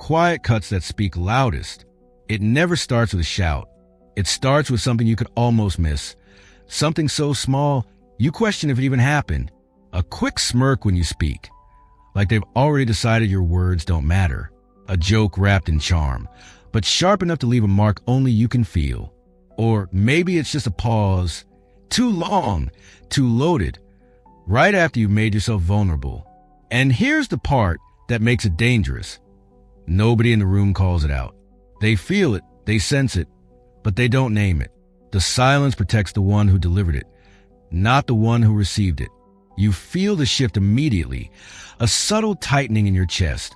quiet cuts that speak loudest. It never starts with a shout. It starts with something you could almost miss. Something so small, you question if it even happened. A quick smirk when you speak, like they've already decided your words don't matter. A joke wrapped in charm, but sharp enough to leave a mark only you can feel. Or maybe it's just a pause, too long, too loaded, right after you've made yourself vulnerable. And here's the part that makes it dangerous. Nobody in the room calls it out. They feel it, they sense it, but they don't name it. The silence protects the one who delivered it, not the one who received it. You feel the shift immediately, a subtle tightening in your chest,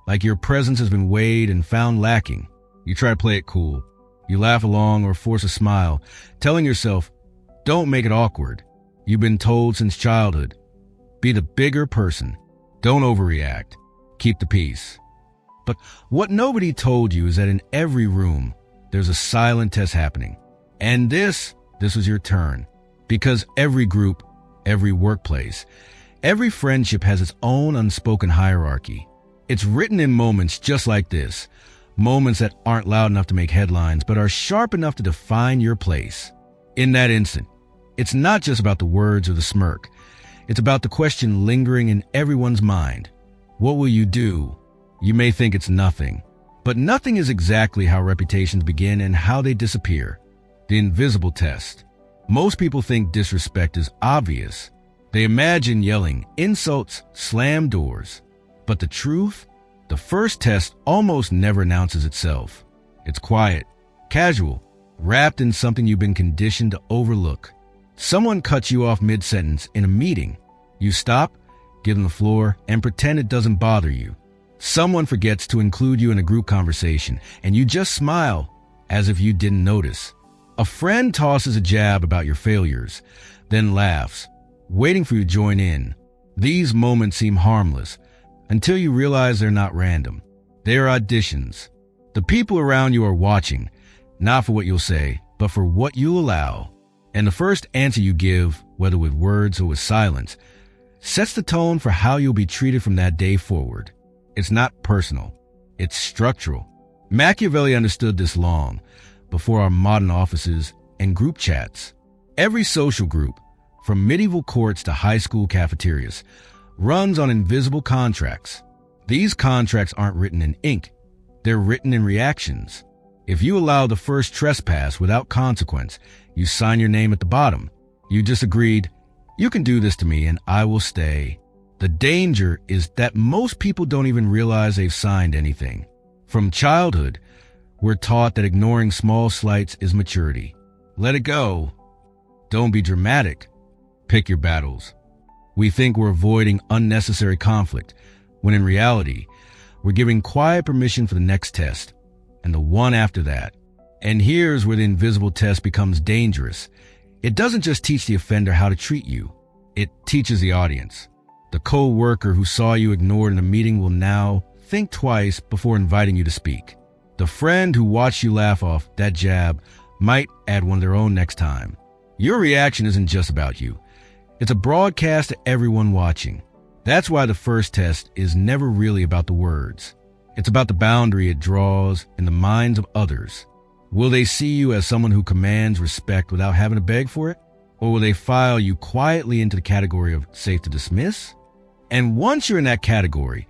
like your presence has been weighed and found lacking. You try to play it cool. You laugh along or force a smile, telling yourself, don't make it awkward. You've been told since childhood, be the bigger person. Don't overreact. Keep the peace. But what nobody told you is that in every room, there's a silent test happening. And this was your turn. Because every group, every workplace, every friendship has its own unspoken hierarchy. It's written in moments just like this, moments that aren't loud enough to make headlines, but are sharp enough to define your place. In that instant, it's not just about the words or the smirk. It's about the question lingering in everyone's mind. What will you do? You may think it's nothing, but nothing is exactly how reputations begin and how they disappear. The invisible test. Most people think disrespect is obvious. They imagine yelling, insults, slam doors. But the truth? The first test almost never announces itself. It's quiet, casual, wrapped in something you've been conditioned to overlook. Someone cuts you off mid-sentence in a meeting. You stop, give them the floor, and pretend it doesn't bother you. Someone forgets to include you in a group conversation, and you just smile as if you didn't notice. A friend tosses a jab about your failures, then laughs, waiting for you to join in. These moments seem harmless until you realize they're not random. They're auditions. The people around you are watching, not for what you'll say, but for what you'll allow. And the first answer you give, whether with words or with silence, sets the tone for how you'll be treated from that day forward. It's not personal. It's structural. Machiavelli understood this long before our modern offices and group chats. Every social group, from medieval courts to high school cafeterias, runs on invisible contracts. These contracts aren't written in ink. They're written in reactions. If you allow the first trespass without consequence, you sign your name at the bottom. You just agreed, you can do this to me and I will stay. The danger is that most people don't even realize they've signed anything. From childhood, we're taught that ignoring small slights is maturity. Let it go. Don't be dramatic. Pick your battles. We think we're avoiding unnecessary conflict, when in reality, we're giving quiet permission for the next test, and the one after that. And here's where the invisible test becomes dangerous. It doesn't just teach the offender how to treat you. It teaches the audience. The co-worker who saw you ignored in a meeting will now think twice before inviting you to speak. The friend who watched you laugh off that jab might add one of their own next time. Your reaction isn't just about you. It's a broadcast to everyone watching. That's why the first test is never really about the words. It's about the boundary it draws in the minds of others. Will they see you as someone who commands respect without having to beg for it? Or will they file you quietly into the category of safe to dismiss? And once you're in that category,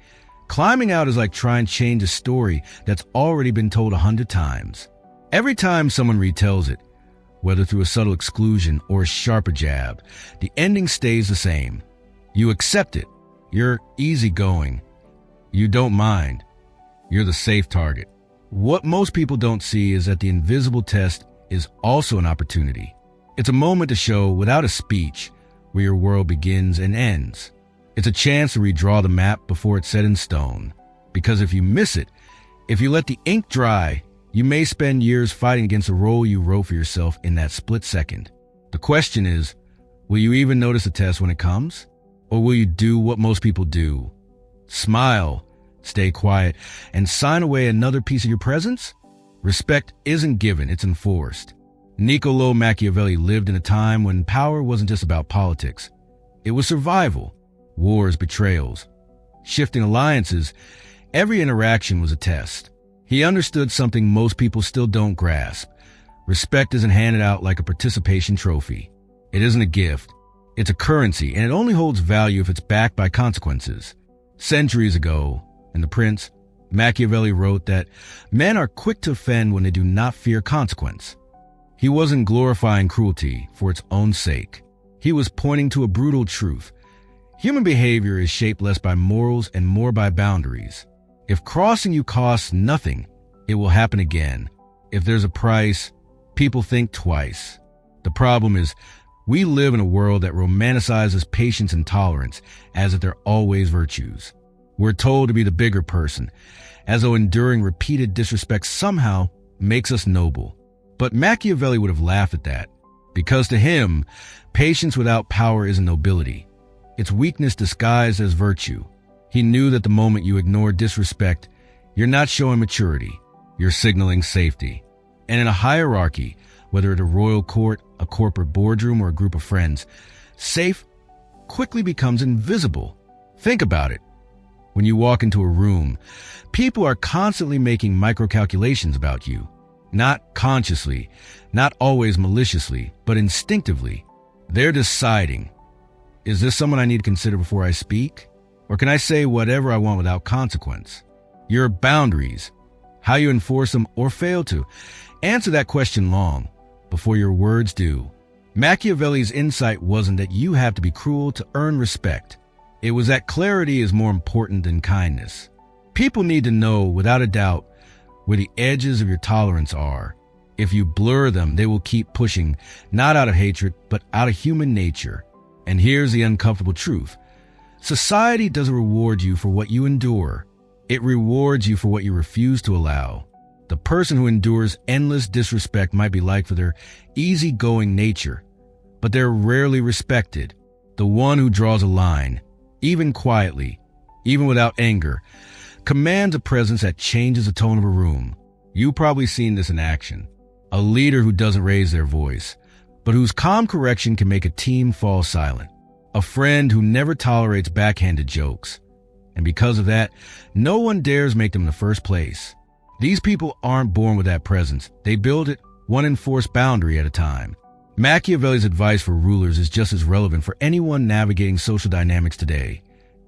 climbing out is like trying to change a story that's already been told 100 times. Every time someone retells it, whether through a subtle exclusion or a sharper jab, the ending stays the same. You accept it. You're easygoing. You don't mind. You're the safe target. What most people don't see is that the invisible test is also an opportunity. It's a moment to show, without a speech, where your world begins and ends. It's a chance to redraw the map before it's set in stone. Because if you miss it, if you let the ink dry, you may spend years fighting against the role you wrote for yourself in that split second. The question is, will you even notice the test when it comes? Or will you do what most people do? Smile, stay quiet, and sign away another piece of your presence? Respect isn't given, it's enforced. Niccolo Machiavelli lived in a time when power wasn't just about politics. It was survival, wars, betrayals, shifting alliances, Every interaction was a test. He understood something most people still don't grasp. Respect isn't handed out like a participation trophy. It isn't a gift. It's a currency, and it only holds value if it's backed by consequences. Centuries ago, in The Prince, Machiavelli wrote that men are quick to offend when they do not fear consequence. He wasn't glorifying cruelty for its own sake. He was pointing to a brutal truth. Human behavior is shaped less by morals and more by boundaries. If crossing you costs nothing, it will happen again. If there's a price, people think twice. The problem is, we live in a world that romanticizes patience and tolerance as if they're always virtues. We're told to be the bigger person, as though enduring repeated disrespect somehow makes us noble. But Machiavelli would have laughed at that, because to him, patience without power isn't nobility. It's weakness disguised as virtue. He knew that the moment you ignore disrespect, you're not showing maturity, you're signaling safety. And in a hierarchy, whether at a royal court, a corporate boardroom, or a group of friends, safe quickly becomes invisible. Think about it. When you walk into a room, people are constantly making micro-calculations about you. Not consciously, not always maliciously, but instinctively. They're deciding, is this someone I need to consider before I speak? Or can I say whatever I want without consequence? Your boundaries, how you enforce them or fail to. Answer that question long, before your words do. Machiavelli's insight wasn't that you have to be cruel to earn respect. It was that clarity is more important than kindness. People need to know, without a doubt, where the edges of your tolerance are. If you blur them, they will keep pushing, not out of hatred, but out of human nature. And here's the uncomfortable truth. Society doesn't reward you for what you endure. It rewards you for what you refuse to allow. The person who endures endless disrespect might be liked for their easygoing nature, but they're rarely respected. The one who draws a line, even quietly, even without anger, commands a presence that changes the tone of a room. You've probably seen this in action. A leader who doesn't raise their voice, but whose calm correction can make a team fall silent. A friend who never tolerates backhanded jokes. And because of that, no one dares make them in the first place. These people aren't born with that presence. They build it one enforced boundary at a time. Machiavelli's advice for rulers is just as relevant for anyone navigating social dynamics today.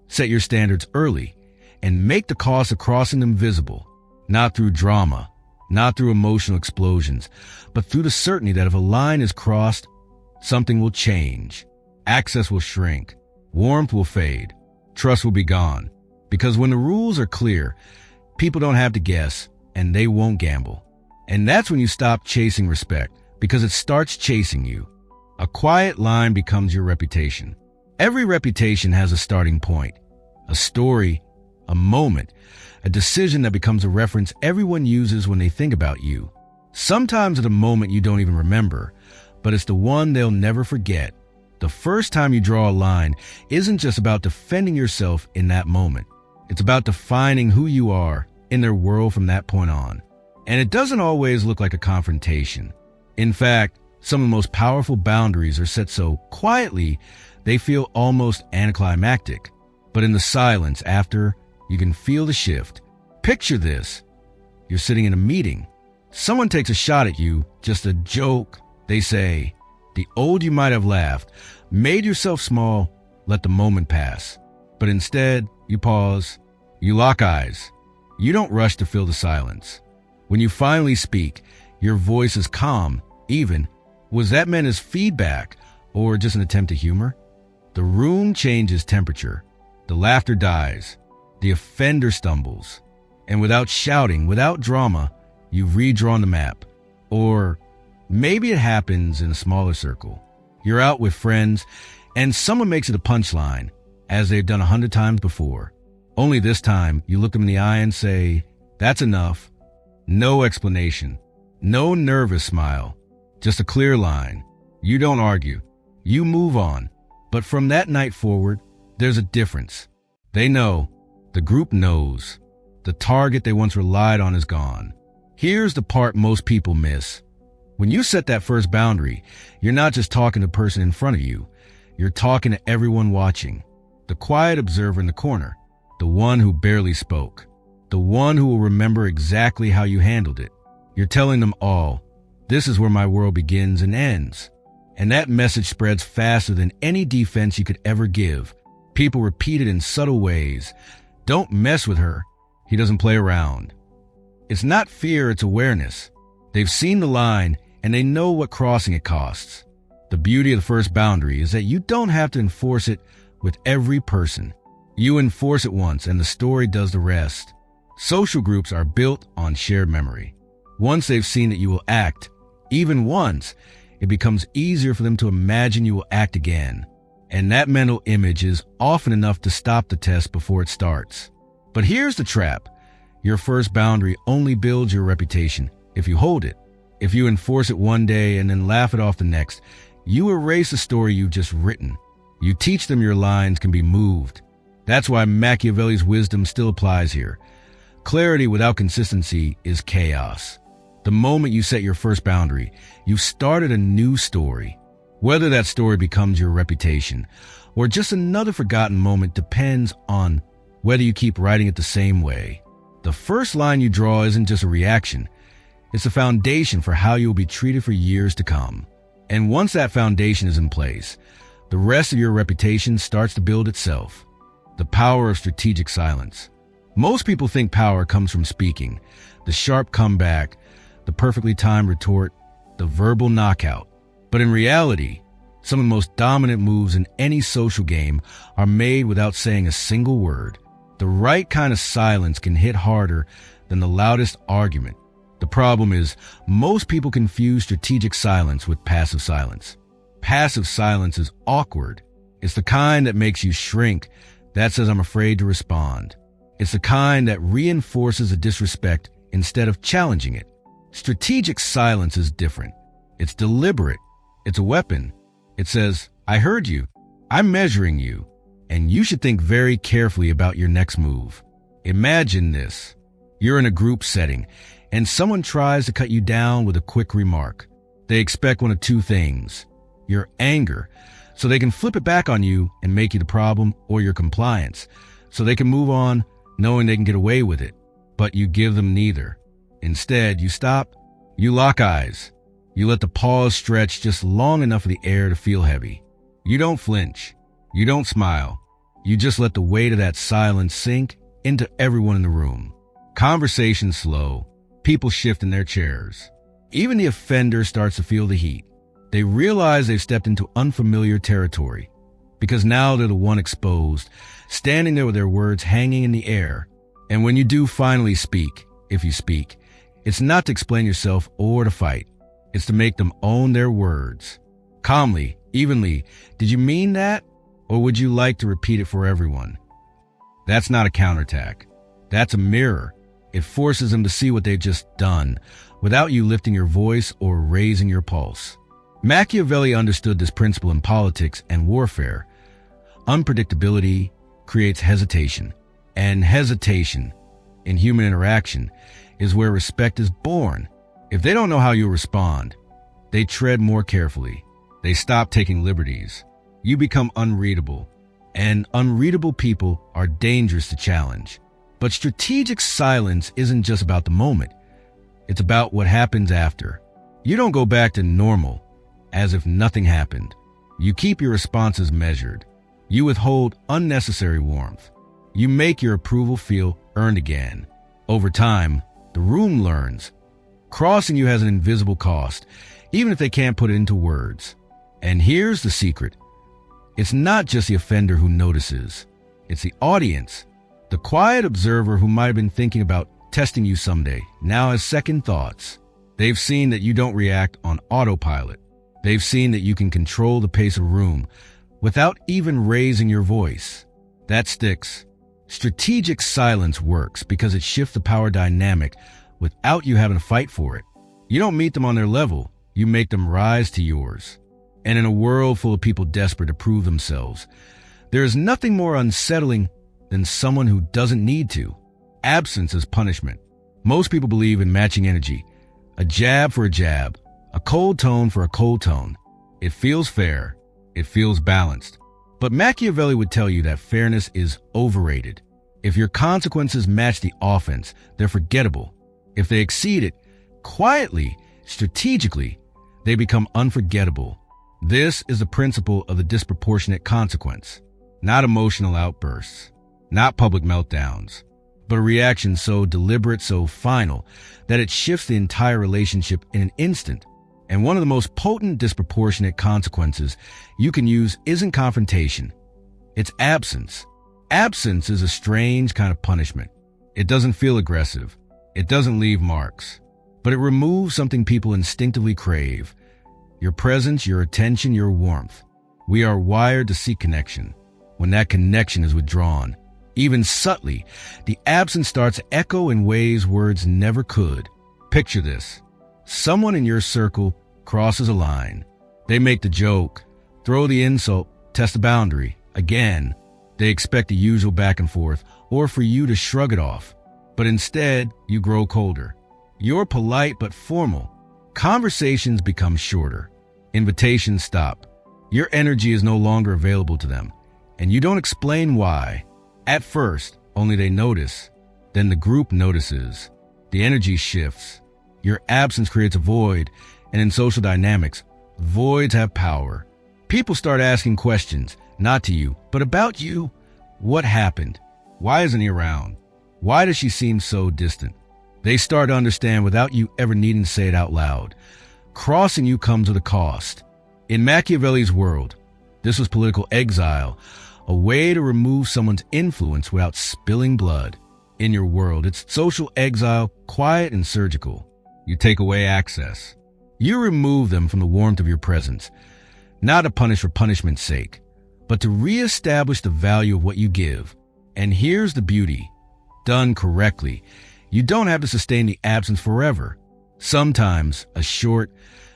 Set your standards early and make the cost of crossing them visible, not through drama, not through emotional explosions, but through the certainty that if a line is crossed, something will change. Access will shrink. Warmth will fade. Trust will be gone. Because when the rules are clear, people don't have to guess, and they won't gamble. And that's when you stop chasing respect, because it starts chasing you. A quiet line becomes your reputation. Every reputation has a starting point, a story, a moment, a decision that becomes a reference everyone uses when they think about you. Sometimes at a moment you don't even remember, but it's the one they'll never forget. The first time you draw a line isn't just about defending yourself in that moment. It's about defining who you are in their world from that point on. And it doesn't always look like a confrontation. In fact, some of the most powerful boundaries are set so quietly they feel almost anticlimactic. But in the silence after, you can feel the shift. Picture this. You're sitting in a meeting. Someone takes a shot at you, just a joke. They say, the old you might have laughed, made yourself small, let the moment pass. But instead, you pause, you lock eyes. You don't rush to fill the silence. When you finally speak, your voice is calm, even. Was that meant as feedback or just an attempt at humor? The room changes temperature. The laughter dies. The offender stumbles. And without shouting, without drama, you've redrawn the map. Or maybe it happens in a smaller circle. You're out with friends, and someone makes it a punchline, as they've done 100 times before. Only this time, you look them in the eye and say, that's enough. No explanation. No nervous smile. Just a clear line. You don't argue. You move on. But from that night forward, there's a difference. They know. The group knows. The target they once relied on is gone. Here's the part most people miss. When you set that first boundary, you're not just talking to the person in front of you. You're talking to everyone watching. The quiet observer in the corner. The one who barely spoke. the one who will remember exactly how you handled it. You're telling them all, this is where my world begins and ends. And that message spreads faster than any defense you could ever give. People repeat it in subtle ways. Don't mess with her. He doesn't play around. It's not fear, it's awareness. They've seen the line and they know what crossing it costs. The beauty of the first boundary is that you don't have to enforce it with every person. You enforce it once and the story does the rest. Social groups are built on shared memory. Once they've seen that you will act, even once, it becomes easier for them to imagine you will act again. And that mental image is often enough to stop the test before it starts. But here's the trap. Your first boundary only builds your reputation if you hold it. If you enforce it one day and then laugh it off the next, you erase the story you've just written. You teach them your lines can be moved. That's why Machiavelli's wisdom still applies here. Clarity without consistency is chaos. The moment you set your first boundary, you've started a new story. Whether that story becomes your reputation or just another forgotten moment depends on whether you keep writing it the same way. The first line you draw isn't just a reaction. It's a foundation for how you'll be treated for years to come. And once that foundation is in place, the rest of your reputation starts to build itself. The power of strategic silence. Most people think power comes from speaking, the sharp comeback, the perfectly timed retort, the verbal knockout. But in reality, some of the most dominant moves in any social game are made without saying a single word. The right kind of silence can hit harder than the loudest argument. The problem is, most people confuse strategic silence with passive silence. Passive silence is awkward. It's the kind that makes you shrink, that says I'm afraid to respond. It's the kind that reinforces a disrespect instead of challenging it. Strategic silence is different. It's deliberate. It's a weapon. It says, I heard you. I'm measuring you. And you should think very carefully about your next move. Imagine this. You're in a group setting, and someone tries to cut you down with a quick remark. They expect one of two things. Your anger, so they can flip it back on you and make you the problem, or your compliance, so they can move on knowing they can get away with it. But you give them neither. Instead, you stop, you lock eyes. You let the pause stretch just long enough for the air to feel heavy. You don't flinch. You don't smile. You just let the weight of that silence sink into everyone in the room. Conversation slow. People shift in their chairs. Even the offender starts to feel the heat. They realize they've stepped into unfamiliar territory because now they're the one exposed, standing there with their words hanging in the air. And when you do finally speak, if you speak, it's not to explain yourself or to fight. It's to make them own their words. Calmly, evenly, did you mean that? Or would you like to repeat it for everyone? That's not a counterattack. That's a mirror. It forces them to see what they've just done without you lifting your voice or raising your pulse. Machiavelli understood this principle in politics and warfare. Unpredictability creates hesitation, and hesitation in human interaction is where respect is born. If they don't know how you'll respond, they tread more carefully. They stop taking liberties. You become unreadable, and unreadable people are dangerous to challenge. But strategic silence isn't just about the moment. It's about what happens after. You don't go back to normal as if nothing happened. You keep your responses measured. You withhold unnecessary warmth. You make your approval feel earned again. Over time, the room learns. Crossing you has an invisible cost, even if they can't put it into words. And here's the secret. It's not just the offender who notices. It's the audience. The quiet observer who might have been thinking about testing you someday now has second thoughts. They've seen that you don't react on autopilot. They've seen that you can control the pace of room without even raising your voice. That sticks. Strategic silence works because it shifts the power dynamic without you having to fight for it. You don't meet them on their level. You make them rise to yours. And in a world full of people desperate to prove themselves, there is nothing more unsettling than someone who doesn't need to. Absence is punishment. Most people believe in matching energy. A jab for a jab. A cold tone for a cold tone. It feels fair. It feels balanced. But Machiavelli would tell you that fairness is overrated. If your consequences match the offense, they're forgettable. If they exceed it, quietly, strategically, they become unforgettable. This is the principle of the disproportionate consequence. Not emotional outbursts, not public meltdowns, but a reaction so deliberate, so final, that it shifts the entire relationship in an instant. And one of the most potent disproportionate consequences you can use isn't confrontation. It's absence. Absence is a strange kind of punishment. It doesn't feel aggressive. It doesn't leave marks. But it removes something people instinctively crave. Your presence, your attention, your warmth. We are wired to seek connection. When that connection is withdrawn, even subtly, the absence starts to echo in ways words never could. Picture this. Someone in your circle crosses a line. They make the joke, throw the insult, test the boundary. Again, they expect the usual back and forth, or for you to shrug it off. But instead, you grow colder. You're polite but formal. Conversations become shorter. Invitations stop. Your energy is no longer available to them, and you don't explain why. At first, only they notice. Then the group notices. The energy shifts. Your absence creates a void, and in social dynamics, voids have power. People start asking questions, not to you, but about you. What happened? Why isn't he around? Why does she seem so distant? They start to understand without you ever needing to say it out loud. Crossing you comes with a cost. In Machiavelli's world, this was political exile, a way to remove someone's influence without spilling blood. In your world, it's social exile, quiet and surgical. You take away access. You remove them from the warmth of your presence, not to punish for punishment's sake, but to reestablish the value of what you give. And here's the beauty. Done correctly, you don't have to sustain the absence forever. Sometimes a short,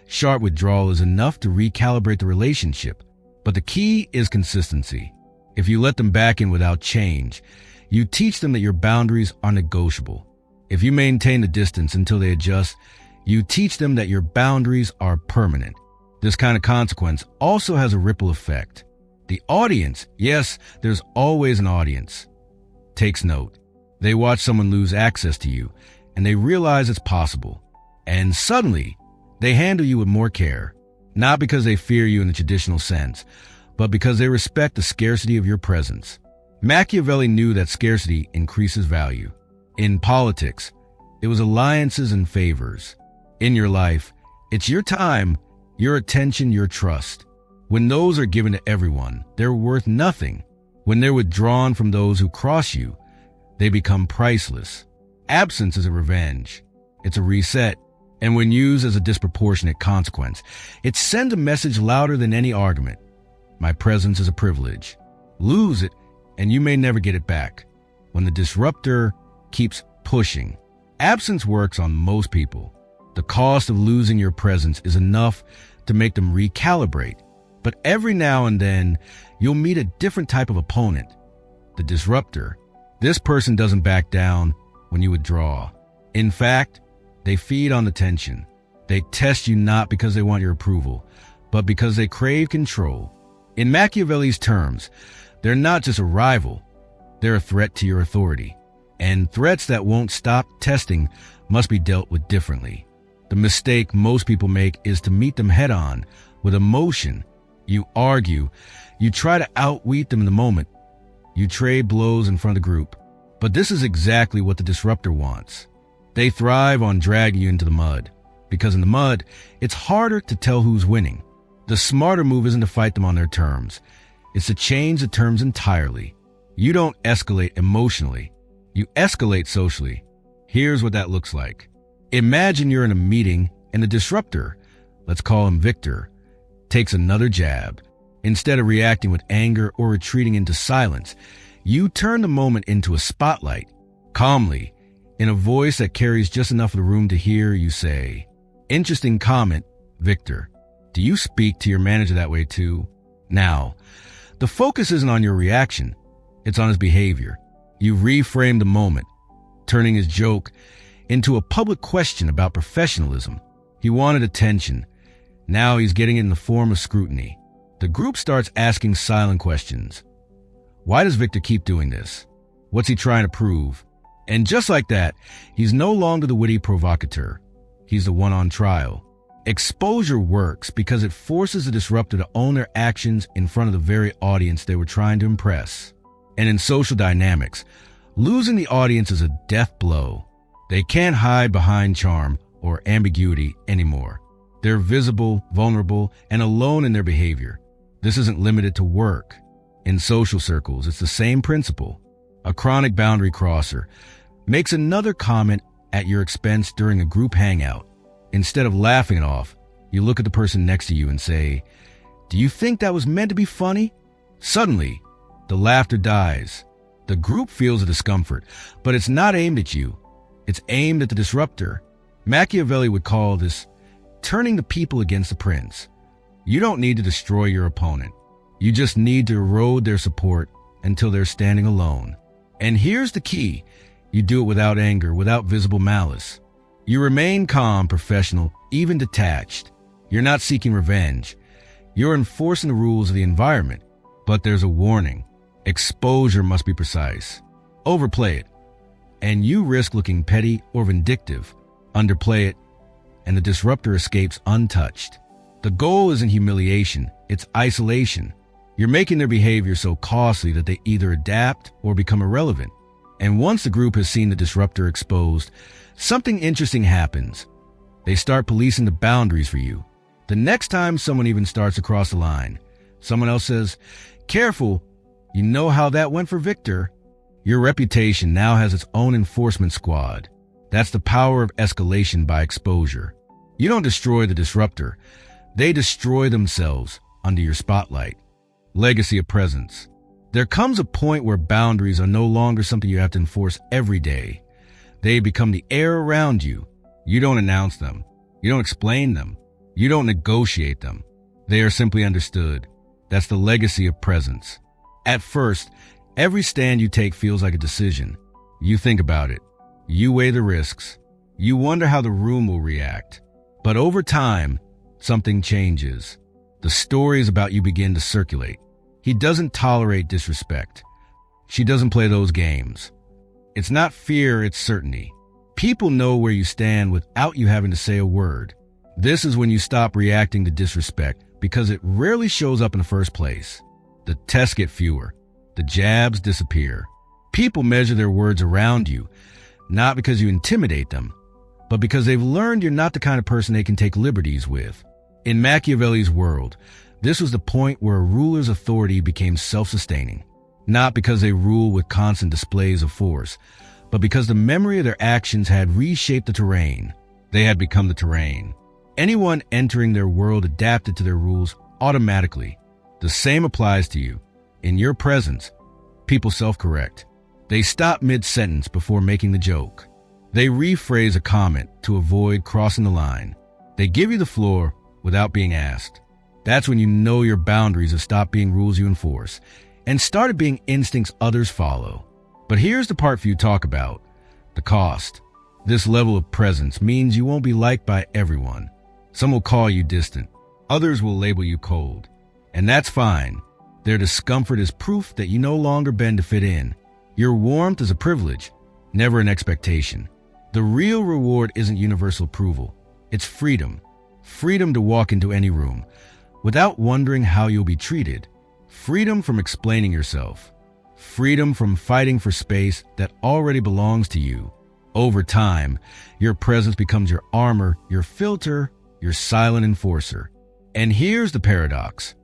sharp withdrawal is enough to recalibrate the relationship. But the key is consistency. If you let them back in without change, you teach them that your boundaries are negotiable. If you maintain the distance until they adjust, you teach them that your boundaries are permanent. This kind of consequence also has a ripple effect. The audience, yes, there's always an audience, takes note. They watch someone lose access to you, and they realize it's possible. And suddenly, they handle you with more care, not because they fear you in the traditional sense, but because they respect the scarcity of your presence. Machiavelli knew that scarcity increases value. In politics, it was alliances and favors. In your life, it's your time, your attention, your trust. When those are given to everyone, they're worth nothing. When they're withdrawn from those who cross you, they become priceless. Absence is a revenge. It's a reset. And when used as a disproportionate consequence, it sends a message louder than any argument. My presence is a privilege. Lose it, and you may never get it back. When the disruptor keeps pushing, absence works on most people. The cost of losing your presence is enough to make them recalibrate. But every now and then, you'll meet a different type of opponent. The disruptor. This person doesn't back down when you withdraw. In fact, they feed on the tension. They test you not because they want your approval, but because they crave control. In Machiavelli's terms, they're not just a rival, they're a threat to your authority. And threats that won't stop testing must be dealt with differently. The mistake most people make is to meet them head on, with emotion. You argue, you try to outwit them in the moment. You trade blows in front of the group. But this is exactly what the disruptor wants. They thrive on dragging you into the mud, because in the mud, it's harder to tell who's winning. The smarter move isn't to fight them on their terms. It's to change the terms entirely. You don't escalate emotionally. You escalate socially. Here's what that looks like. Imagine you're in a meeting and the disruptor, let's call him Victor, takes another jab. Instead of reacting with anger or retreating into silence, you turn the moment into a spotlight. Calmly, in a voice that carries just enough of the room to hear, you say, "Interesting comment, Victor. Do you speak to your manager that way too?" Now, the focus isn't on your reaction. It's on his behavior. You reframe the moment, turning his joke into a public question about professionalism. He wanted attention. Now he's getting it in the form of scrutiny. The group starts asking silent questions. Why does Victor keep doing this? What's he trying to prove? And just like that, he's no longer the witty provocateur. He's the one on trial. Exposure works because it forces the disruptor to own their actions in front of the very audience they were trying to impress. And in social dynamics, losing the audience is a death blow. They can't hide behind charm or ambiguity anymore. They're visible, vulnerable, and alone in their behavior. This isn't limited to work. In social circles, it's the same principle. A chronic boundary crosser makes another comment at your expense during a group hangout. Instead of laughing it off, you look at the person next to you and say, "Do you think that was meant to be funny?" Suddenly, the laughter dies. The group feels a discomfort, but it's not aimed at you. It's aimed at the disruptor. Machiavelli would call this turning the people against the prince. You don't need to destroy your opponent. You just need to erode their support until they're standing alone. And here's the key. You do it without anger, without visible malice. You remain calm, professional, even detached. You're not seeking revenge. You're enforcing the rules of the environment. But there's a warning. Exposure must be precise. Overplay it, and you risk looking petty or vindictive. Underplay it, and the disruptor escapes untouched. The goal isn't humiliation, it's isolation. You're making their behavior so costly that they either adapt or become irrelevant. And once the group has seen the disruptor exposed, something interesting happens. They start policing the boundaries for you. The next time someone even starts to cross the line, someone else says, "Careful, you know how that went for Victor." Your reputation now has its own enforcement squad. That's the power of escalation by exposure. You don't destroy the disruptor. They destroy themselves under your spotlight. Legacy of presence. There comes a point where boundaries are no longer something you have to enforce every day. They become the air around you. You don't announce them. You don't explain them. You don't negotiate them. They are simply understood. That's the legacy of presence. At first, every stand you take feels like a decision. You think about it. You weigh the risks. You wonder how the room will react. But over time, something changes. The stories about you begin to circulate. He doesn't tolerate disrespect. She doesn't play those games. It's not fear, it's certainty. People know where you stand without you having to say a word. This is when you stop reacting to disrespect because it rarely shows up in the first place. The tests get fewer. The jabs disappear. People measure their words around you, not because you intimidate them, but because they've learned you're not the kind of person they can take liberties with. In Machiavelli's world, this was the point where a ruler's authority became self-sustaining, not because they rule with constant displays of force, but because the memory of their actions had reshaped the terrain. They had become the terrain. Anyone entering their world adapted to their rules automatically. The same applies to you. In your presence, people self-correct. They stop mid-sentence before making the joke. They rephrase a comment to avoid crossing the line. They give you the floor without being asked. That's when you know your boundaries have stopped being rules you enforce and started being instincts others follow. But here's the part few talk about: the cost. This level of presence means you won't be liked by everyone. Some will call you distant. Others will label you cold. And that's fine. Their discomfort is proof that you no longer bend to fit in. Your warmth is a privilege, never an expectation. The real reward isn't universal approval. It's freedom. Freedom to walk into any room without wondering how you'll be treated. Freedom from explaining yourself. Freedom from fighting for space that already belongs to you. Over time, your presence becomes your armor, your filter, your silent enforcer. And here's the paradox.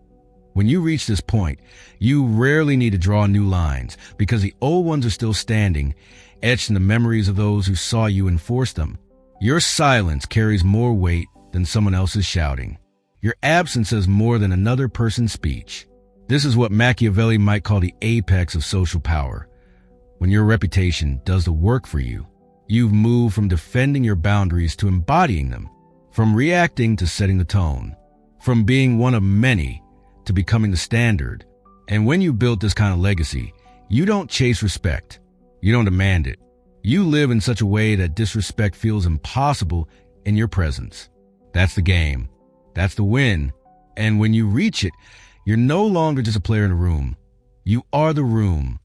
When you reach this point, you rarely need to draw new lines because the old ones are still standing, etched in the memories of those who saw you enforce them. Your silence carries more weight than someone else's shouting. Your absence says more than another person's speech. This is what Machiavelli might call the apex of social power. When your reputation does the work for you, you've moved from defending your boundaries to embodying them, from reacting to setting the tone, from being one of many to becoming the standard. And when you built this kind of legacy, you don't chase respect. You don't demand it. You live in such a way that disrespect feels impossible in your presence. That's the game. That's the win. And when you reach it, you're no longer just a player in a room. You are the room.